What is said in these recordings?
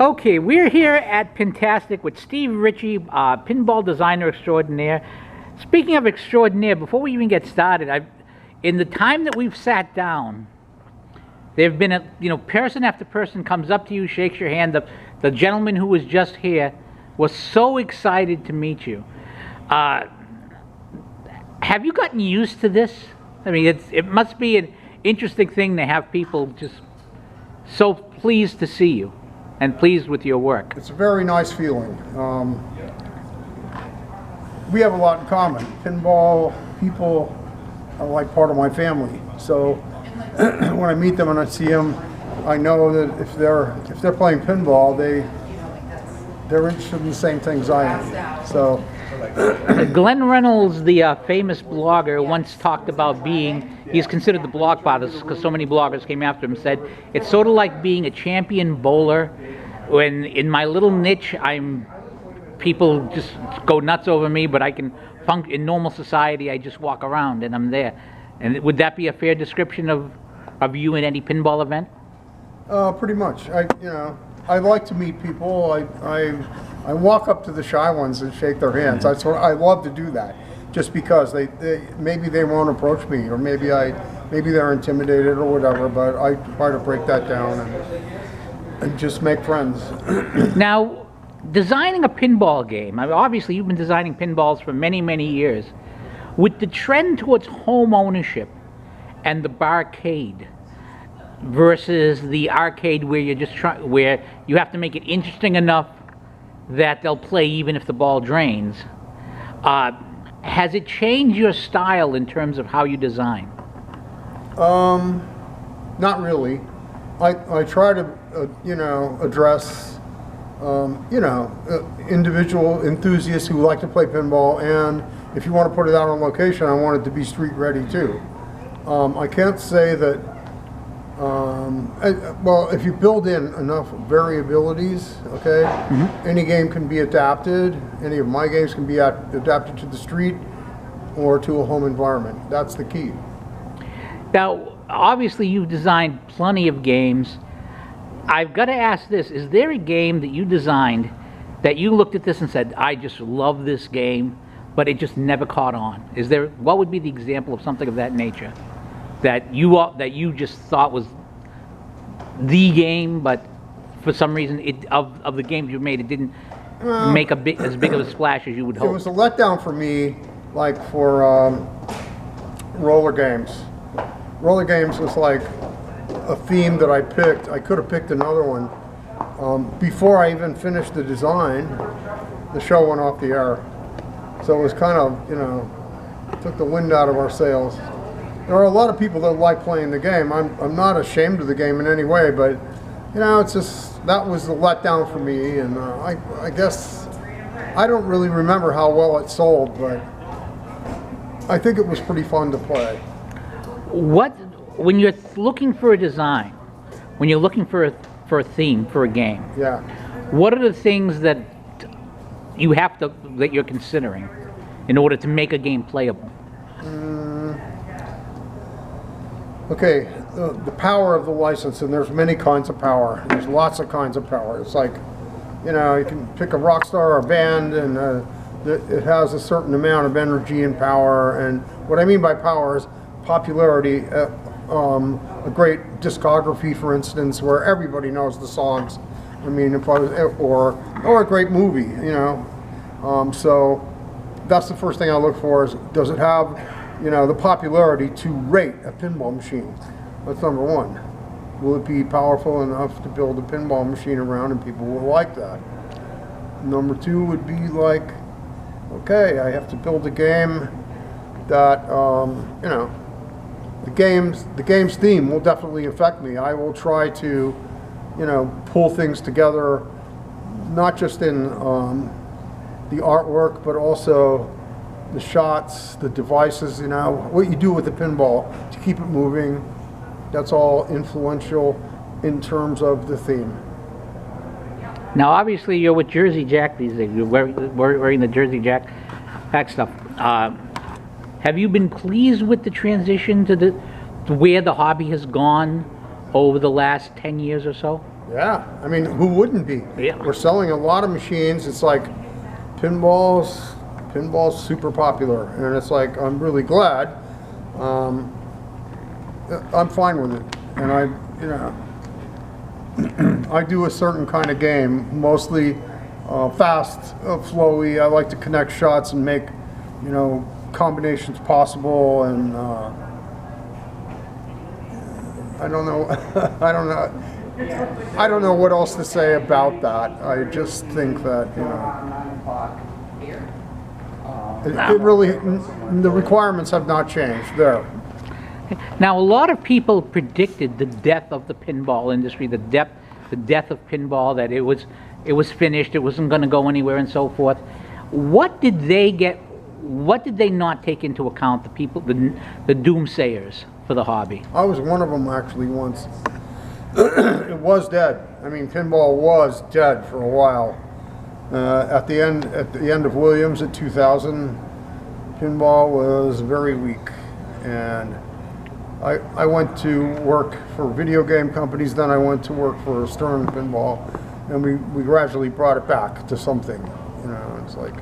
Okay, we're here at Pintastic with Steve Ritchie, pinball designer extraordinaire. Speaking of extraordinaire, before we even get started, in the time that we've sat down, there have been person after person comes up to you, shakes your hand. The gentleman who was just here was so excited to meet you. Have you gotten used to this? I mean, it must be an interesting thing to have people just so pleased to see you and pleased with your work. It's a very nice feeling. We have a lot in common. Pinball people are like part of my family. So when I meet them and I see them, I know that if they're playing pinball, they're interested in the same things I am. So Glenn Reynolds, the famous blogger, once talked about he's considered the blog father because so many bloggers came after him, said, it's sort of like being a champion bowler. When in my little niche, people just go nuts over me, but I can function in normal society. I just walk around and I'm there. And would that be a fair description of you in any pinball event? Pretty much. I like to meet people. I walk up to the shy ones and shake their hands. I love to do that, just because maybe they won't approach me, or maybe they're intimidated or whatever. But I try to break that down and just make friends. Now, designing a pinball game. Obviously, you've been designing pinballs for many, many years. With the trend towards home ownership and the barcade versus the arcade where where you have to make it interesting enough that they'll play even if the ball drains, has it changed your style in terms of how you design? Not really. I try to address individual enthusiasts who like to play pinball, and if you want to put it out on location, I want it to be street ready too. I can't say that. Well, if you build in enough variabilities, okay, any game can be adapted. Any of my games can be adapted to the street or to a home environment. That's the key. Now, obviously, you've designed plenty of games. I've got to ask this: is there a game that you designed that you looked at this and said, "I just love this game," but it just never caught on? What would be the example of something of that nature that you just thought was the game, but for some reason of the games you made, it didn't make as big of a splash as you would hope? It was a letdown for me, like for roller games. Roller games was like a theme that I picked. I could have picked another one. Before I even finished the design, the show went off the air. So it was kind of, took the wind out of our sails. There are a lot of people that like playing the game. I'm not ashamed of the game in any way, but it's just, that was a letdown for me, and I guess I don't really remember how well it sold, but I think it was pretty fun to play. When you're looking for a design, when you're looking for a theme for a game, yeah, what are the things that you're considering in order to make a game playable? Okay, the power of the license, and there's many kinds of power. There's lots of kinds of power. It's like, you can pick a rock star or a band, and it has a certain amount of energy and power. And what I mean by power is popularity. A great discography, for instance, where everybody knows the songs. I mean, or a great movie, So that's the first thing I look for: is does it have the popularity to rate a pinball machine? That's number one. Will it be powerful enough to build a pinball machine around, and people will like that? Number two would be like, okay, I have to build a game that, the game's theme will definitely affect me. I will try to, pull things together, not just in the artwork, but also the shots, the devices, what you do with the pinball to keep it moving. That's all influential in terms of the theme. Now, obviously, you're with Jersey Jack these days. You're wearing the Jersey Jack stuff. Have you been pleased with the transition to where the hobby has gone over the last 10 years or so? Yeah, I mean, who wouldn't be? Yeah. We're selling a lot of machines. It's like pinball's super popular, and it's like I'm really glad. I'm fine with it, and I do a certain kind of game, mostly fast, flowy. I like to connect shots and make, combinations possible, and I don't know, I don't know what else to say about that. I just think that, it really, the requirements have not changed there. Now, a lot of people predicted the death of the pinball industry, the death of pinball, that it was finished, it wasn't going to go anywhere, and so forth. What did they not take into account, the people, the doomsayers for the hobby? I was one of them actually once. It was dead. I mean, pinball was dead for a while. At the end of Williams in 2000, pinball was very weak, and I went to work for video game companies. Then I went to work for Stern Pinball, and we gradually brought it back to something. It's like,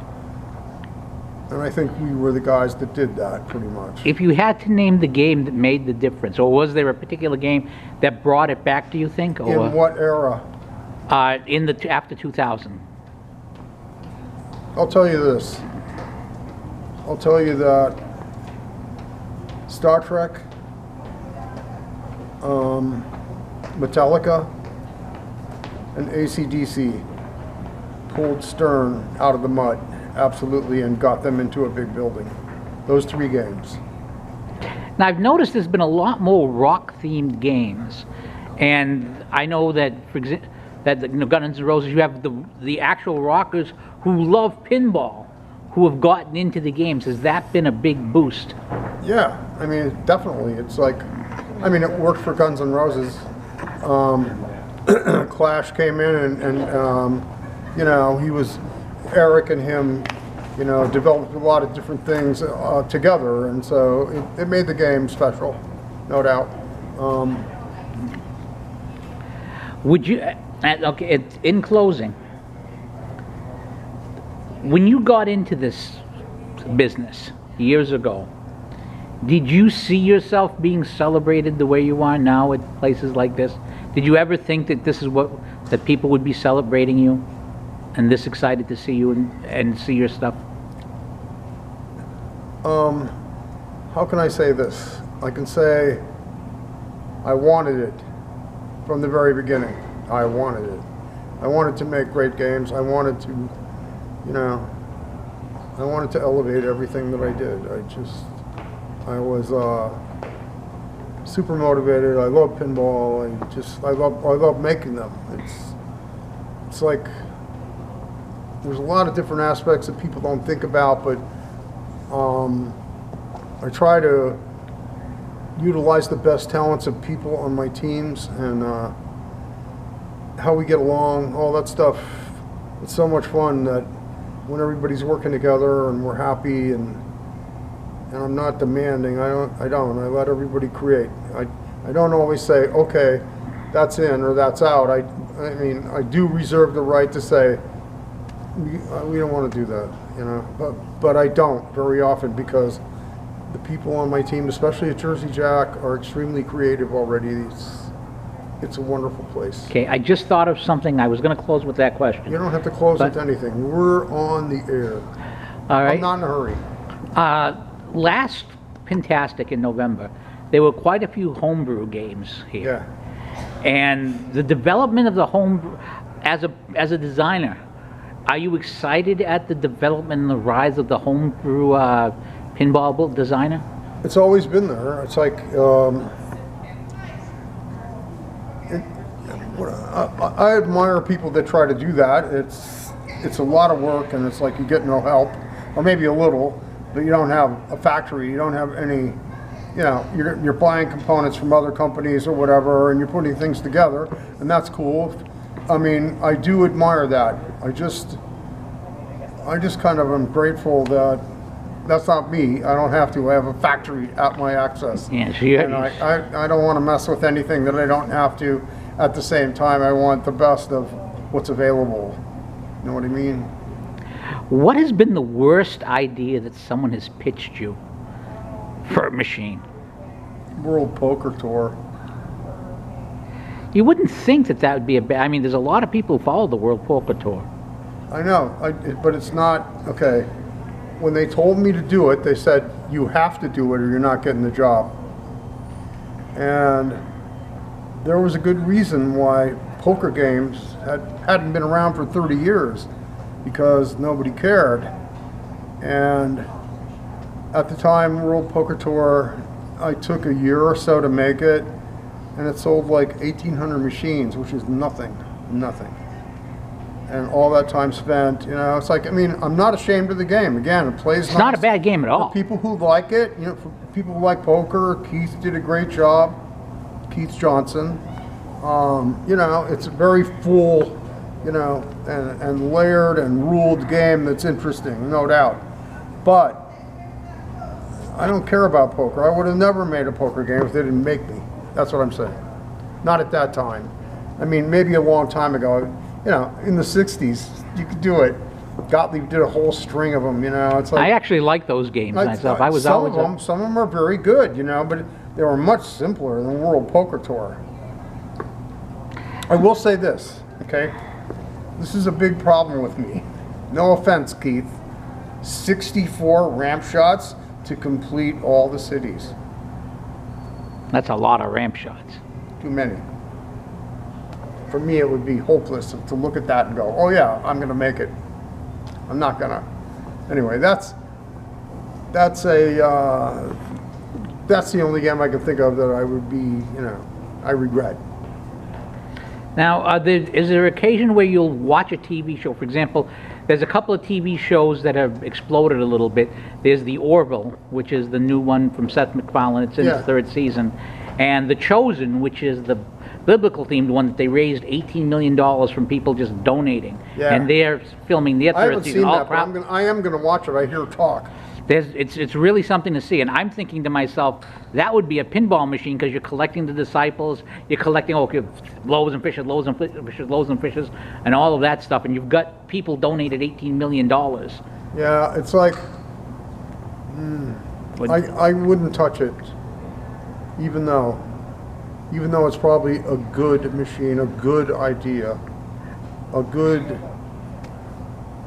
and I think we were the guys that did that pretty much. If you had to name the game that made the difference, or was there a particular game that brought it back, do you think? Or, in what era? After 2000. I'll tell you this. I'll tell you that Star Trek, Metallica, and AC/DC pulled Stern out of the mud, absolutely, and got them into a big building. Those 3 games. Now, I've noticed there's been a lot more rock-themed games, and I know that, for example, that Guns N' Roses, you have the actual rockers who love pinball, who have gotten into the games. Has that been a big boost? Yeah, I mean, definitely. It's like, I mean, it worked for Guns N' Roses. Clash came in, and he was, Eric and him, developed a lot of different things together, and so it made the game special, no doubt. Would you, okay, in closing, when you got into this business years ago, did you see yourself being celebrated the way you are now at places like this? Did you ever think that this is that people would be celebrating you and this excited to see you and see your stuff? How can I say this? I can say I wanted it from the very beginning. I wanted it. I wanted to make great games. I wanted to, I wanted to elevate everything that I did. I was super motivated. I love pinball. I love making them. It's like there's a lot of different aspects that people don't think about, but I try to utilize the best talents of people on my teams, and how we get along, all that stuff. It's so much fun that when everybody's working together and we're happy, and I'm not demanding. I let everybody create. I don't always say, okay, that's in or that's out. I mean, I do reserve the right to say, we don't want to do that, but I don't very often, because the people on my team, especially at Jersey Jack, are extremely creative already. It's a wonderful place. Okay, I just thought of something. I was going to close with that question. You don't have to close with anything. We're on the air. All right. I'm not in a hurry. Last Pintastic in November, there were quite a few homebrew games here. Yeah. And the development of the homebrew, as a designer, are you excited at the development and the rise of the homebrew pinball designer? It's always been there. It's like I admire people that try to do that. It's a lot of work, and it's like you get no help, or maybe a little, but you don't have a factory. You don't have any, you're buying components from other companies or whatever, and you're putting things together, and that's cool. I mean, I do admire that. I just kind of am grateful that that's not me. I don't have to. I have a factory at my access. Yeah, and I don't want to mess with anything that I don't have to. at the same time, I want the best of what's available. You know what I mean? What has been the worst idea that someone has pitched you for a machine? World Poker Tour. You wouldn't think that that would be a bad... I mean, there's a lot of people who follow the World Poker Tour. I know, but it's not, okay. When they told me to do it, they said, you have to do it or you're not getting the job. And there was a good reason why poker games hadn't been around for 30 years, because nobody cared. And at the time, World Poker Tour, I took a year or so to make it, and it sold like 1,800 machines, which is nothing. And all that time spent, you know, it's like, I mean, I'm not ashamed of the game. Again, it plays nice. It's not a bad game at all. For people who like it, you know, for people who like poker, Keith did a great job. Keith Johnson. You know, it's a very full, you know, and layered and ruled game that's interesting, no doubt. But I don't care about poker. I would have never made a poker game if they didn't make me. That's what I'm saying. Not at that time. I mean, maybe a long time ago. You know, in the 60s, you could do it. Gottlieb did a whole string of them, you know. It's like, I actually like those games myself. I was some always... Some of them are very good, you know, but they were much simpler than World Poker Tour. I will say this, okay? This is a big problem with me. No offense, Keith. 64 ramp shots to complete all the cities. That's a lot of ramp shots. Too many. For me, it would be hopeless to look at that and go, oh yeah, I'm going to make it. I'm not going to. Anyway, that's the only game I can think of that I would be, you know, I regret. Now, is there an occasion where you'll watch a TV show? For example, there's a couple of TV shows that have exploded a little bit. There's The Orville, which is the new one from Seth MacFarlane. It's in its third season. And The Chosen, which is the biblical themed one that they raised $18 million from people just donating. Yeah. And they're filming their third season. I haven't seen that, but I am going to watch it. I hear talk. It's really something to see, and I'm thinking to myself, that would be a pinball machine, because you're collecting the disciples, you're collecting loaves and fishes, loaves and fishes, loaves and fishes, and all of that stuff, and you've got people donated $18 million. Yeah, it's like, I wouldn't touch it, even though it's probably a good machine, a good idea, a good,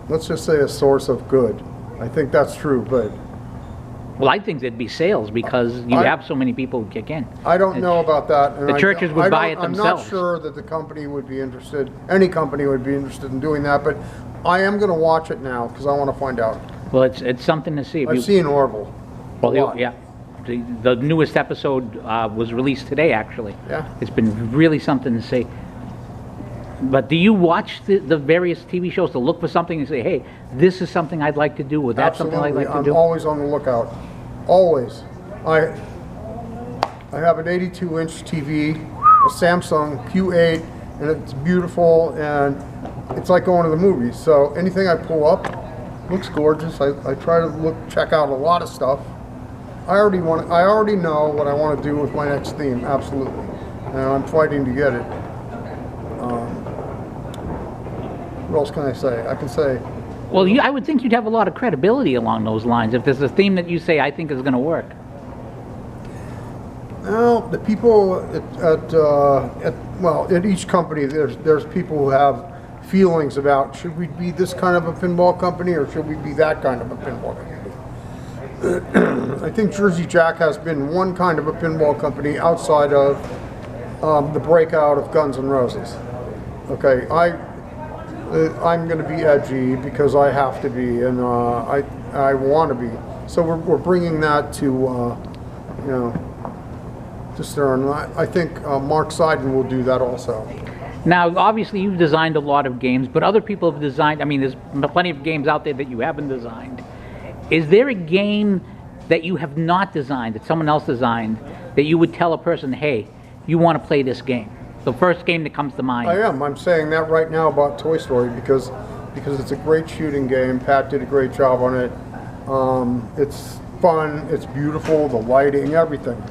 let's just say a source of good. I think that's true, but... Well, I think there'd be sales, because you have so many people who kick in. I don't know about that. And the churches would buy it themselves. I'm not sure that the company would be interested, any company would be interested in doing that, but I am going to watch it now, because I want to find out. Well, it's something to see. I've seen Orville. Well, yeah. The newest episode was released today, actually. Yeah. It's been really something to see. But do you watch the various TV shows to look for something and say, hey, this is something I'd like to do, or that's something I'd like to do? I'm always on the lookout. Always. I have an 82-inch TV, a Samsung Q8, and it's beautiful, and it's like going to the movies. So anything I pull up looks gorgeous. I try to check out a lot of stuff. I already know what I want to do with my next theme, absolutely. And I'm fighting to get it. What else can I say? I can say... Well, I would think you'd have a lot of credibility along those lines if there's a theme that you say, I think is going to work. Well, the people at each company, there's people who have feelings about, should we be this kind of a pinball company or should we be that kind of a pinball company? I think Jersey Jack has been one kind of a pinball company outside of the breakout of Guns N' Roses. Okay, I'm going to be edgy because I have to be, and I want to be. So we're bringing that to to Stern. I think Mark Seiden will do that also. Now, obviously, you've designed a lot of games, but other people have designed. I mean, there's plenty of games out there that you haven't designed. Is there a game that you have not designed, that someone else designed, that you would tell a person, hey, you want to play this game? The first game that comes to mind. I am. I'm saying that right now about Toy Story because it's a great shooting game. Pat did a great job on it. It's fun. It's beautiful. The lighting, everything.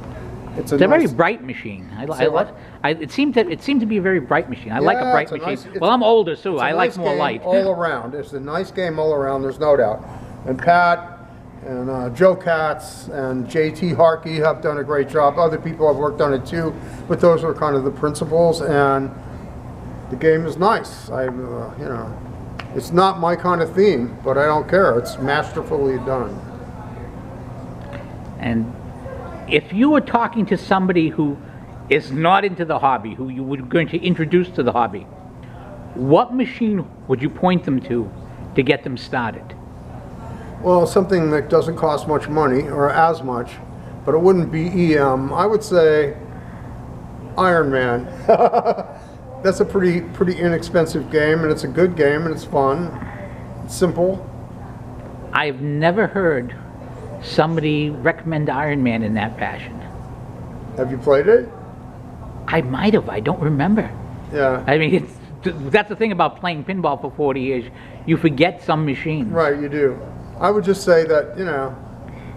It's a very nice, bright machine. Say what? It seemed to be a very bright machine. I like a Yeah, bright it's a machine. nice- Well, I'm older, so it's a I like nice more game light. all around. It's a nice game all around. There's no doubt. And Pat and Joe Katz and JT Harkey have done a great job. Other people have worked on it too, but those are kind of the principles. And the game is nice. You know, it's not my kind of theme, but I don't care. It's masterfully done. And if you were talking to somebody who is not into the hobby, who you were going to introduce to the hobby, what machine would you point them to get them started? Well, something that doesn't cost much money, or as much, but it wouldn't be EM. I would say Iron Man. That's a pretty inexpensive game, and it's a good game, and it's fun. It's simple. I've never heard somebody recommend Iron Man in that fashion. Have you played it? I might have. I don't remember. Yeah. I mean, that's the thing about playing pinball for 40 years. You forget some machines. Right, you do. I would just say that, you know,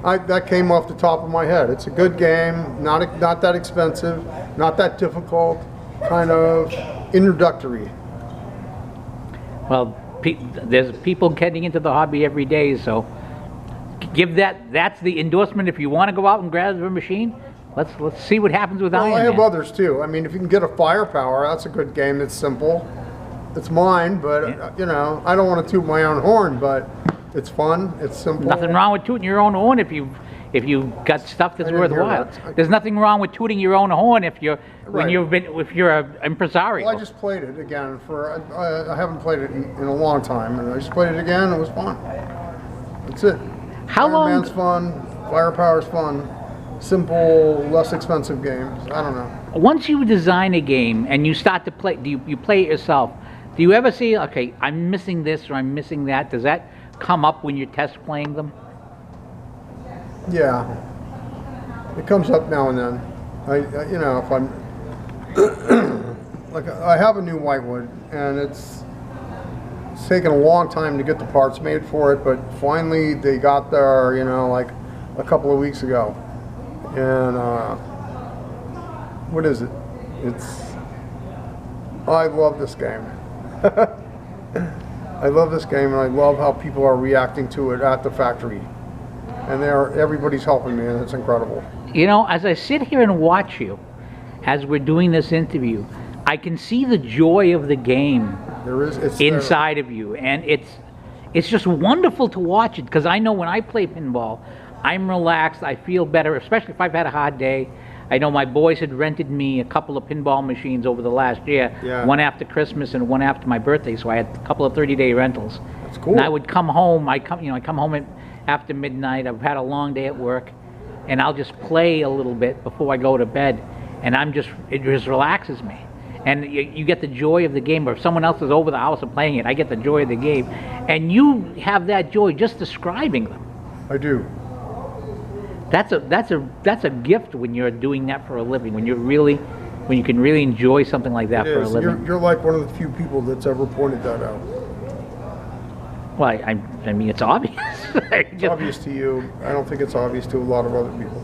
that came off the top of my head. It's a good game, not that expensive, not that difficult, kind of introductory. Well, there's people getting into the hobby every day, so that's the endorsement. If you want to go out and grab a machine, let's see what happens with Iron Well, I have Man. others too. I mean, if you can get a Firepower, that's a good game. That's simple. It's mine, but you know, I don't want to toot my own horn, but it's fun. It's simple. Nothing wrong with tooting your own horn if you got stuff that's I didn't hear worthwhile. that. There's nothing wrong with tooting your own horn if you're Right. if you're an impresario. Well, I just played it again I haven't played it in a long time, and I just played it again. It was fun. That's it. How Iron long? Man's fun. Firepower's fun. Simple, less expensive games. I don't know. Once you design a game and you start to play, do you play it yourself? Do you ever see, okay, I'm missing this or I'm missing that? Does that come up when you're test playing them? Yeah, it comes up now and then. You know, if I'm like, I have a new Whitewood, and it's taken a long time to get the parts made for it, but finally they got there. You know, like a couple of weeks ago, and what is it? I love this game. I love this game, and I love how people are reacting to it at the factory. And everybody's helping me, and it's incredible. You know, as I sit here and watch you, as we're doing this interview, I can see the joy of the game It's inside of you, and it's just wonderful to watch it, because I know when I play pinball, I'm relaxed, I feel better, especially if I've had a hard day. I know my boys had rented me a couple of pinball machines over the last year, Yeah. one after Christmas and one after my birthday, so I had a couple of 30-day rentals. That's cool. And I would come home, I come home after midnight, I've had a long day at work, and I'll just play a little bit before I go to bed, and it just relaxes me. And you get the joy of the game, or if someone else is over the house and playing it, I get the joy of the game. And you have that joy just describing them. I do. That's a gift when you're doing that for a living, when you can really enjoy something like that It for a is. living. You're like one of the few people that's ever pointed that out. Well, I mean, it's obvious. It's obvious to you. I don't think it's obvious to a lot of other people.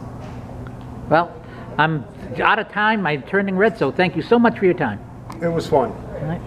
Well, I'm out of time. I'm turning red, so thank you so much for your time. It was fun. All right.